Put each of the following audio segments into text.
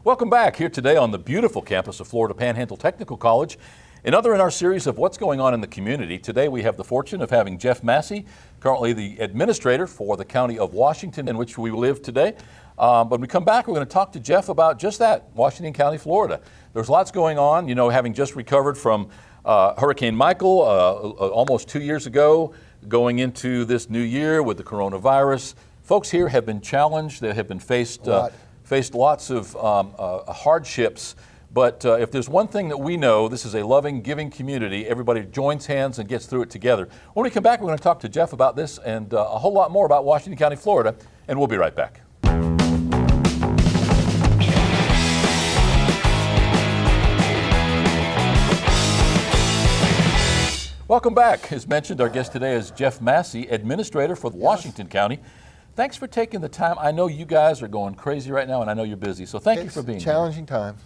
Welcome back here today on the beautiful campus of Florida Panhandle Technical College. Another in our series of what's going on in the community. Today we have the fortune of having Jeff Massey, currently the administrator for the County of Washington in which we live today. But when we come back, we're going to talk to Jeff about just that, Washington County, Florida. There's lots going on, having just recovered from Hurricane Michael almost 2 years ago, going into this new year with the coronavirus. Folks here have been challenged. They have been faced lots of hardships. But if there's one thing that we know, this is a loving, giving community. Everybody joins hands and gets through it together. When we come back, we're going to talk to Jeff about this and a whole lot more about Washington County, Florida, and we'll be right back. Welcome back. As mentioned, our guest today is Jeff Massey, administrator for Washington County. Thanks for taking the time. I know you guys are going crazy right now, and I know you're busy, so thank you for being here. Challenging time.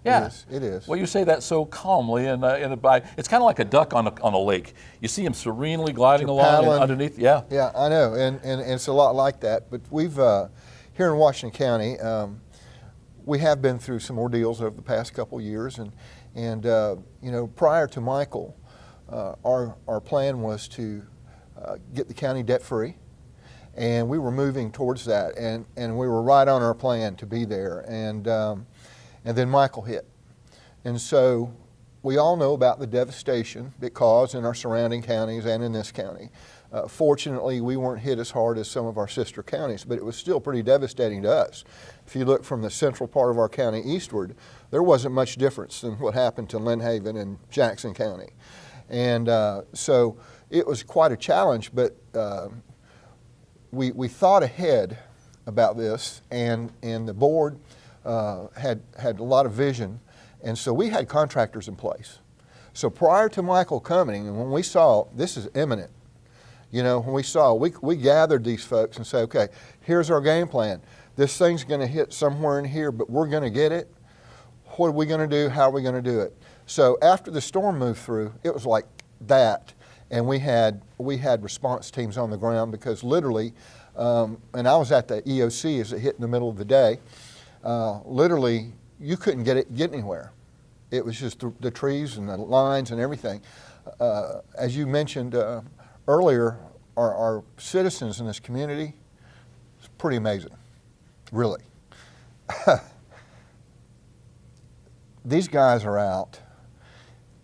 Yeah, it is. Well, you say that so calmly, and it's kind of like a duck on a lake. You see him serenely gliding along underneath. Yeah. Yeah, I know, and it's a lot like that. But we've here in Washington County, we have been through some ordeals over the past couple of years, and prior to Michael, our plan was to get the county debt free. And we were moving towards that, and we were right on our plan to be there. And then Michael hit. And so we all know about the devastation it caused in our surrounding counties and in this county. Fortunately, we weren't hit as hard as some of our sister counties, but it was still pretty devastating to us. If you look from the central part of our county eastward, there wasn't much difference than what happened to Lynn Haven and Jackson County. And so it was quite a challenge, but we thought ahead about this, and the board had a lot of vision, and so we had contractors in place. So prior to Michael coming, and when we saw this is imminent, when we gathered these folks and said, okay, here's our game plan. This thing's going to hit somewhere in here, but we're going to get it. What are we going to do? How are we going to do it? So after the storm moved through, it was like that. And we had response teams on the ground because literally, and I was at the EOC as it hit in the middle of the day, literally you couldn't get anywhere. It was just the trees and the lines and everything. As you mentioned earlier, our citizens in this community, it's pretty amazing, really. These guys are out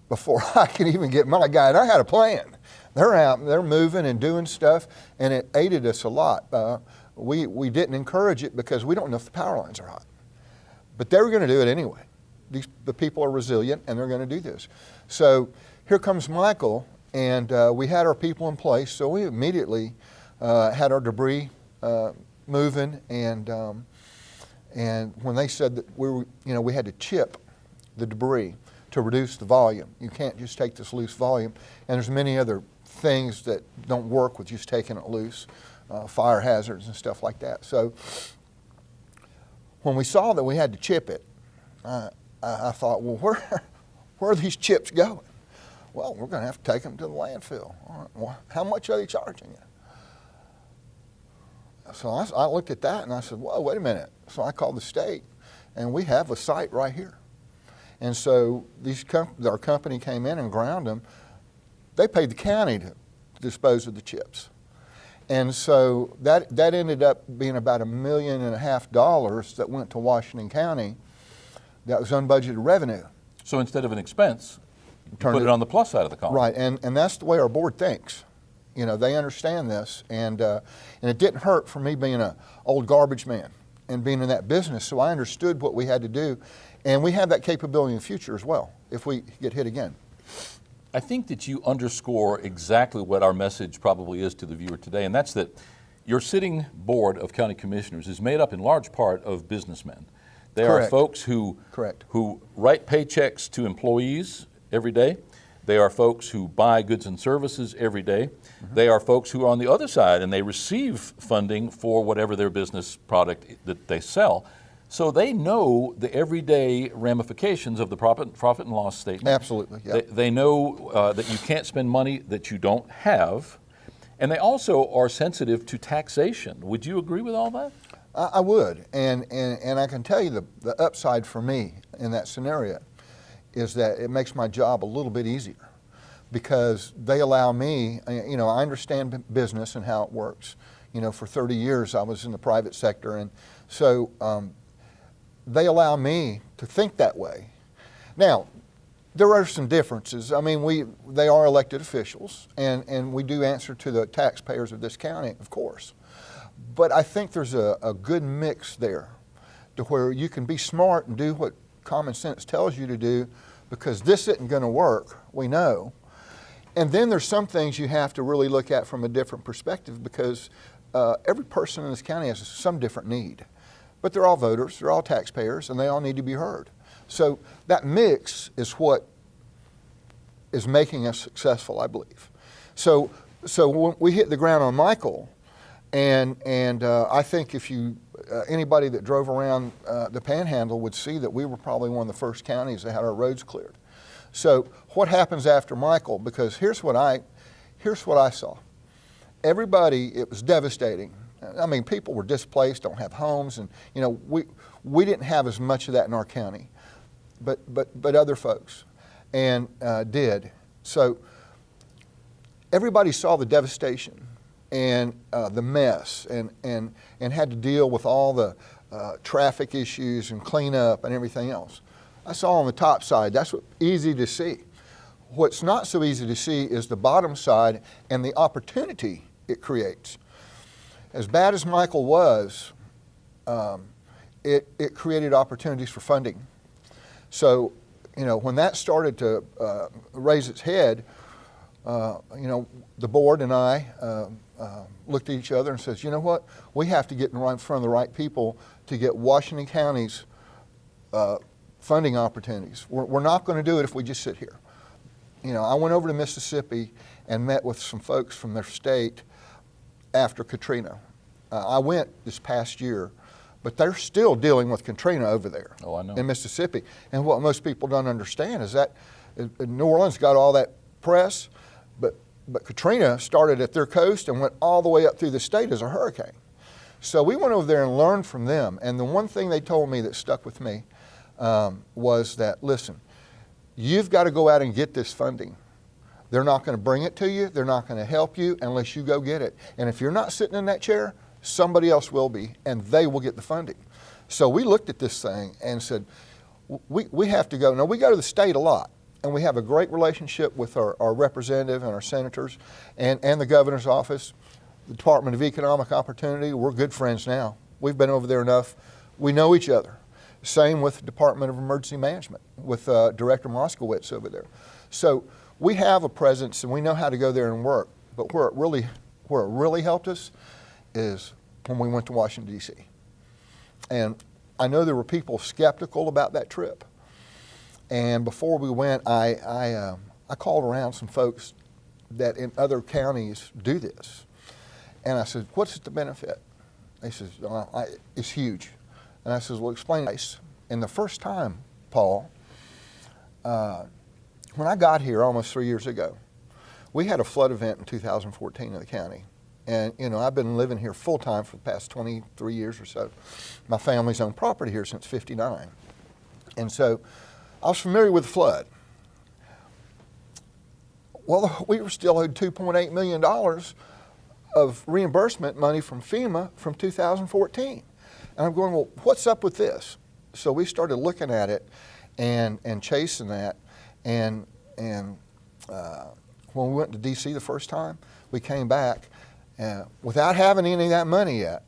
before I can even get my guy, and I had a plan. They're out, they're moving and doing stuff, and it aided us a lot. We didn't encourage it because we don't know if the power lines are hot. But they were going to do it anyway. The people are resilient, and they're going to do this. So here comes Michael, and we had our people in place, so we immediately had our debris moving, and when they said that we had to chip the debris to reduce the volume. You can't just take this loose volume, and there's many other things that don't work with just taking it loose, fire hazards and stuff like that. So when we saw that we had to chip it, I thought, well, where are these chips going? Well, we're going to have to take them to the landfill. All right, well, how much are they charging you? So I looked at that and I said, well, wait a minute. So I called the state, and we have a site right here. And so our company came in and ground them. They paid the county to dispose of the chips. And so that ended up being about $1.5 million that went to Washington County. That was unbudgeted revenue. So instead of an expense, you put it on the plus side of the column. Right, and that's the way our board thinks. They understand this, and it didn't hurt for me being an old garbage man and being in that business, so I understood what we had to do. And we have that capability in the future as well, if we get hit again. I think that you underscore exactly what our message probably is to the viewer today, and that's that your sitting board of county commissioners is made up in large part of businessmen. They Correct. Are folks who write paychecks to employees every day. They are folks who buy goods and services every day. Mm-hmm. They are folks who are on the other side, and they receive funding for whatever their business product that they sell. So they know the everyday ramifications of the profit and loss statement. Absolutely, yeah. They know that you can't spend money that you don't have, and they also are sensitive to taxation. Would you agree with all that? I would, and I can tell you the upside for me in that scenario is that it makes my job a little bit easier because they allow me, I understand business and how it works. For 30 years I was in the private sector, and so they allow me to think that way. Now, there are some differences. I mean, they are elected officials, and we do answer to the taxpayers of this county, of course. But I think there's a good mix there to where you can be smart and do what common sense tells you to do, because this isn't going to work, we know. And then there's some things you have to really look at from a different perspective, because every person in this county has some different need. But they're all voters, they're all taxpayers, and they all need to be heard. So that mix is what is making us successful, I believe. So when we hit the ground on Michael, and I think if anybody that drove around the Panhandle would see that we were probably one of the first counties that had our roads cleared. So what happens after Michael? Because here's what I saw. Everybody, it was devastating. I mean, people were displaced, don't have homes, and we didn't have as much of that in our county, but other folks did. So everybody saw the devastation and the mess, and had to deal with all the traffic issues and cleanup and everything else. I saw on the top side, that's easy to see. What's not so easy to see is the bottom side and the opportunity it creates. As bad as Michael was, it created opportunities for funding. So, when that started to raise its head, the board and I looked at each other and says, you know what, we have to get in front of the right people to get Washington County's funding opportunities. We're not going to do it if we just sit here. I went over to Mississippi and met with some folks from their state after Katrina. I went this past year, but they're still dealing with Katrina over there in Mississippi. And what most people don't understand is that New Orleans got all that press, but Katrina started at their coast and went all the way up through the state as a hurricane. So we went over there and learned from them. And the one thing they told me that stuck with me was that, listen, you've got to go out and get this funding. They're not going to bring it to you. They're not going to help you unless you go get it. And if you're not sitting in that chair, somebody else will be, and they will get the funding. So we looked at this thing and said, we have to go. Now, we go to the state a lot, and we have a great relationship with our representative and our senators and the governor's office, the Department of Economic Opportunity. We're good friends now. We've been over there enough. We know each other. Same with the Department of Emergency Management, with Director Moskowitz over there. So we have a presence, and we know how to go there and work. But where it really helped us is when we went to Washington, D.C. And I know there were people skeptical about that trip. And before we went, I called around some folks that in other counties do this. And I said, what's the benefit? They said, it's huge. And I said, well, explain it. And the first time, Paul, when I got here almost 3 years ago, we had a flood event in 2014 in the county. And, I've been living here full-time for the past 23 years or so. My family's owned property here since '59. And so I was familiar with the flood. Well, we were still owed $2.8 million of reimbursement money from FEMA from 2014. And I'm going, well, what's up with this? So we started looking at it and chasing that. And when we went to D.C. the first time, we came back without having any of that money yet.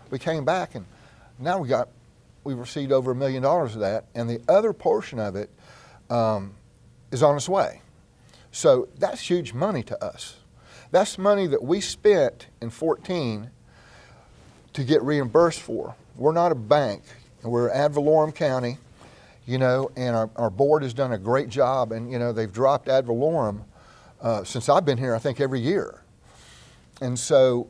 We came back, and now we've received over $1 million of that, and the other portion of it is on its way. So that's huge money to us. That's money that we spent in 2014 to get reimbursed for. We're not a bank, and we're ad valorem county, and our board has done a great job, and they've dropped ad valorem since I've been here, I think, every year. And so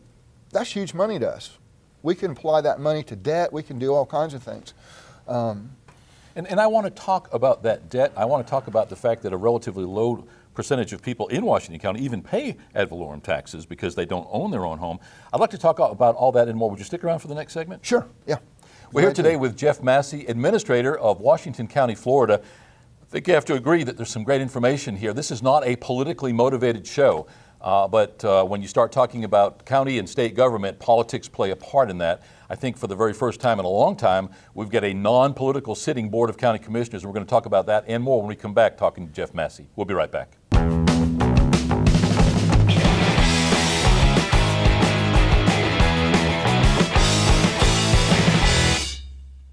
that's huge money to us. We can apply that money to debt. We can do all kinds of things. And I want to talk about that debt. I want to talk about the fact that a relatively low percentage of people in Washington County even pay ad valorem taxes because they don't own their own home. I'd like to talk about all that and more. Would you stick around for the next segment? Sure, yeah. We're here today with Jeff Massey, Administrator of Washington County, Florida. I think you have to agree that there's some great information here. This is not a politically motivated show, but when you start talking about county and state government, politics play a part in that. I think for the very first time in a long time, we've got a non-political sitting Board of County Commissioners, and we're going to talk about that and more when we come back talking to Jeff Massey. We'll be right back.